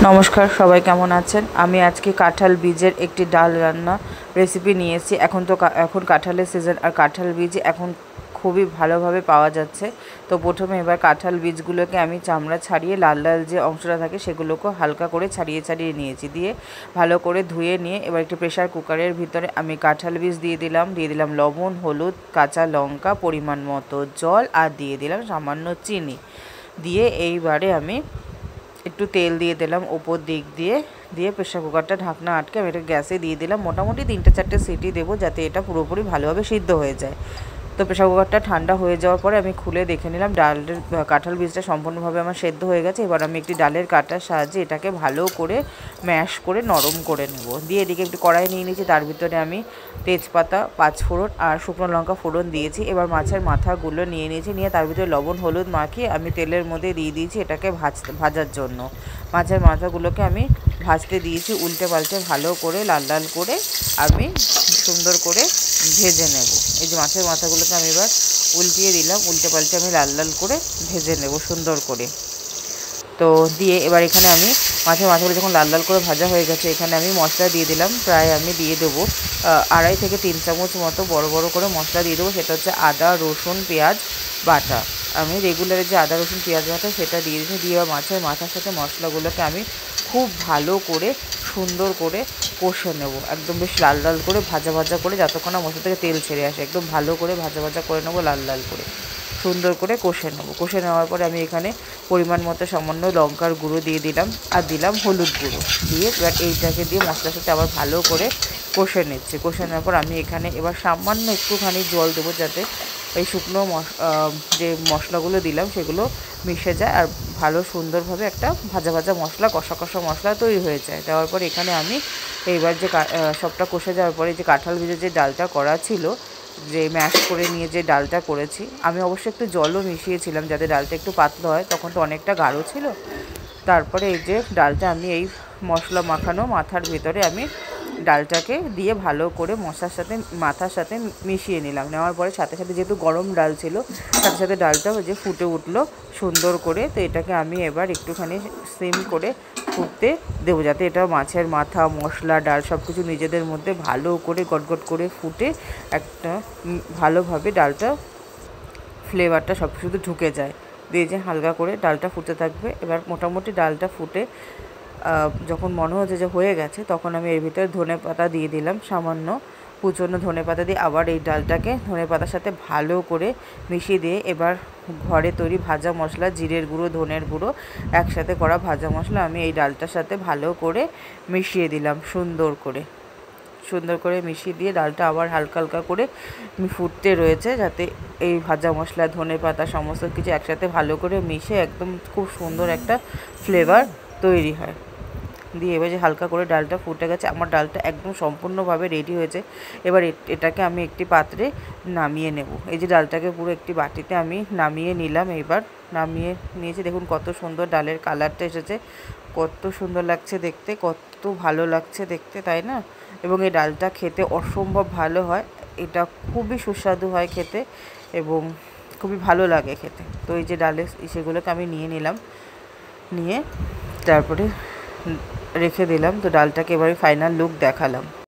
নমস্কার, সবাই কেমন আছেন? আমি আজকে কাঁঠাল বীজের একটি ডাল রান্না রেসিপি নিয়ে এসেছি। এখন কাঁঠালের সিজন, আর কাঁঠাল বীজ এখন খুবই ভালোভাবে পাওয়া যাচ্ছে। তো প্রথমে এবার কাঁঠাল বীজগুলোকে আমি চামড়া ছাড়িয়ে লাল লাল যে অংশটা থাকে সেগুলোকে হালকা করে ছাড়িয়ে ছাড়িয়ে নিয়েছি। দিয়ে ভালো করে ধুয়ে নিয়ে এবার একটি প্রেশার কুকারের ভিতরে আমি কাঁঠাল বীজ দিয়ে দিলাম লবণ, হলুদ, কাঁচা লঙ্কা, পরিমাণ মতো জল, আর দিয়ে দিলাম সামান্য চিনি। দিয়ে এইবারে আমি একটু তেল দিয়ে দিলাম ওপর দিক দিয়ে প্রেশার কুকারটা ঢাকনা আটকে আমি এটা গ্যাসে দিয়ে দিলাম। মোটামুটি 3-4টে সিটি দেবো যাতে এটা পুরোপুরি ভালোভাবে সিদ্ধ হয়ে যায়। তো প্রেশার কুকারটা ঠান্ডা হয়ে যাওয়ার পরে আমি খুলে দেখে নিলাম কাঁঠাল বীজটা সম্পূর্ণভাবে আমার সেদ্ধ হয়ে গেছে। এবার আমি একটি ডালের কাঁটার সাহায্যে এটাকে ভালো করে ম্যাশ করে নরম করে নেব। দিয়ে এদিকে একটু কড়াই নিয়ে নিয়েছি, তার ভিতরে আমি তেজপাতা, পাঁচফোড়ন আর শুকনো লঙ্কা ফোড়ন দিয়েছি। এবার মাছের মাথাগুলো নিয়ে নিয়েছি, নিয়ে তার ভিতরে লবণ হলুদ মাখিয়ে আমি তেলের মধ্যে দিয়ে দিয়েছি এটাকে ভাজার জন্য। মাছের মাথাগুলোকে আমি ভাজতে দিয়েছি, উল্টে পাল্টে ভালো করে লাল লাল করে আমি সুন্দর করে ভেজে নেব। এই যে মাছের মাথাগুলোকে আমি এবার উল্টিয়ে দিলাম, উল্টে পাল্টে আমি লাল লাল করে ভেজে নেব সুন্দর করে। তো দিয়ে এবার এখানে আমি মাছের মাথাগুলো যখন লাল লাল করে ভাজা হয়ে গেছে, এখানে আমি মশলা দিয়ে দিলাম। প্রায় আমি দিয়ে দেবো 2.5 থেকে 3 চামচ মতো বড় বড় করে মশলা দিয়ে দেবো। সেটা হচ্ছে আদা, রসুন, পেঁয়াজ বাটা। আমি রেগুলারে যে আদা, রসুন, পেঁয়াজ বাটা সেটা দিয়ে দিচ্ছি। দিয়ে মাছের মাথার সাথে মশলাগুলোকে আমি খুব ভালো করে সুন্দর করে কষে নেব, একদম বেশ লাল লাল করে ভাজা ভাজা করে, যতক্ষণ না মশলা থেকে তেল ছেড়ে আসে একদম ভালো করে ভাজা ভাজা করে নেবো, লাল লাল করে সুন্দর করে কষে নেব। কষে নেওয়ার পরে আমি এখানে পরিমাণ মতো সামান্য লঙ্কার গুঁড়ো দিয়ে দিলাম, আর দিলাম হলুদ গুঁড়ো। দিয়ে এবার এইটাকে দিয়ে মশলার সাথে আবার ভালো করে কষে নিচ্ছি। কষে নেওয়ার পর আমি এখানে এবার সামান্য একটুখানি জল দেবো, যাতে এই শুকনো যে মশলাগুলো দিলাম সেগুলো মিশে যায় আর ভালো সুন্দরভাবে একটা ভাজা ভাজা মশলা, কষা কষা মশলা তৈরি হয়ে যায়। দেওয়ার পর এখানে আমি এইবার যে সবটা কষে যাওয়ার পরে যে কাঁঠাল বীজের যে ডালটা করা ছিল, যে ম্যাশ করে নিয়ে যে ডালটা করেছি, আমি অবশ্যই একটু জলও মিশিয়েছিলাম যাতে ডালটা একটু পাতলা হয়, তখন তো অনেকটা গাঢ় ছিল। তারপরে এই যে ডালটা আমি এই মশলা মাখানো মাথার ভিতরে আমি ডালটাকে দিয়ে ভালো করে মাথার সাথে মিশিয়ে নিলাম। নেওয়ার পরে সাথে সাথে যেহেতু গরম ডাল ছিল, সাথে সাথে ডালটা যে ফুটে উঠলো সুন্দর করে। তো এটাকে আমি এবার একটুখানি সিম করে ফুটতে দেবো, যাতে এটা মাছের মাথা, মশলা, ডাল সব কিছু নিজেদের মধ্যে ভালো করে গটগট করে ফুটে একটা ভালোভাবে ডালটা ফ্লেভারটা সব শুধু ঢুকে যায়। দিয়ে যে হালকা করে ডালটা ফুটতে থাকবে। এবার মোটামুটি ডালটা ফুটে যখন মনে হচ্ছে যে হয়ে গেছে, তখন আমি এর ভিতরে ধনেপাতা দিয়ে দিলাম, সামান্য কুচনো ধনেপাতা দিয়ে আবার এই ডালটাকে ধনেপাতার সাথে ভালো করে মিশিয়ে দিয়ে এবার ঘরে তৈরি ভাজা মশলা, জিরের গুঁড়ো, ধনের গুঁড়ো একসাথে করা ভাজা মশলা আমি এই ডালটার সাথে ভালো করে মিশিয়ে দিলাম। সুন্দর করে মিশিয়ে দিয়ে ডালটা আবার হালকা হালকা করে ফুটতে রয়েছে, যাতে এই ভাজা মশলা, ধনেপাতা সমস্ত কিছু একসাথে ভালো করে মিশে একদম খুব সুন্দর একটা ফ্লেভার তৈরি হয়। দিয়ে এবার যে হালকা করে ডালটা ফুটে গেছে, আমার ডালটা একদম সম্পূর্ণভাবে রেডি হয়েছে। এবার এটাকে আমি একটি পাত্রে নামিয়ে নেব। এই যে ডালটাকে পুরো একটি বাটিতে আমি নামিয়ে নিলাম। এবার নামিয়ে নিয়েছি, দেখুন কত সুন্দর ডালের কালারটা এসেছে, কত সুন্দর লাগছে দেখতে, কত ভালো লাগছে দেখতে, তাই না? এবং এই ডালটা খেতে অসম্ভব ভালো হয়, এটা খুবই সুস্বাদু হয় খেতে এবং খুবই ভালো লাগে খেতে। তো এই যে ডালের সেগুলোকে আমি নিয়ে নিলাম, নিয়ে তারপরে রেখে দিলাম। তো ডালটাকে এবারে ফাইনাল লুক দেখালাম।